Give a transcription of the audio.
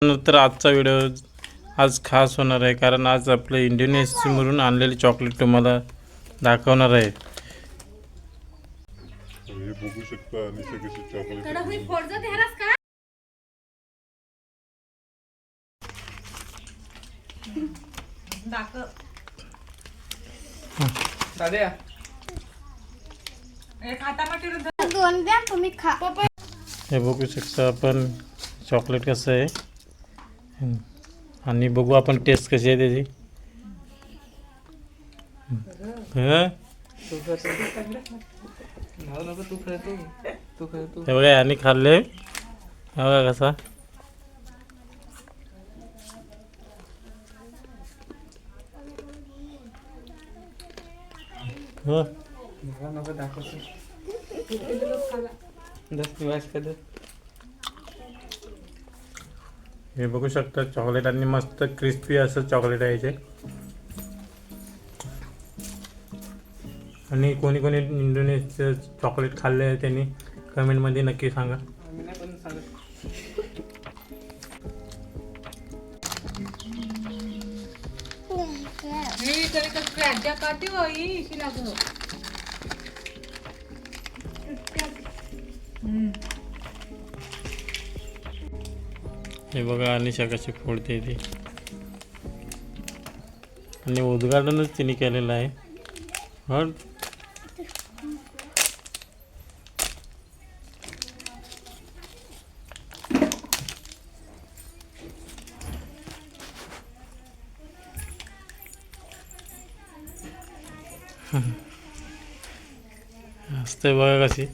नंतर आजचा व्हिडिओ आज खास होणार आहे, कारण आज आपलं इंडोनेशियामधून आणलेले चॉकलेट तुम्हाला दाखवणार आहे. हे बघू शकता आणि कशी चॉकलेट हे बघू शकता आपण चॉकलेट कसं आहे आणि बघू आपण टेस्ट कशी आहे त्याची. हे बघा आणि खाल्ले, हे बघा कसा हे बघू शकता चॉकलेट आणि मस्त क्रिस्पी असं चॉकलेट आहे याचे. आणि कोणी कोणी इंडोनेशियाचं चॉकलेट खाल्ले आहे त्यांनी कमेंटमध्ये नक्की सांगा. हे बघा अनिशा कशी फोडते ती, आणि उद्घाटनच तिने केलेलं आहे. हो असते बघा कशी.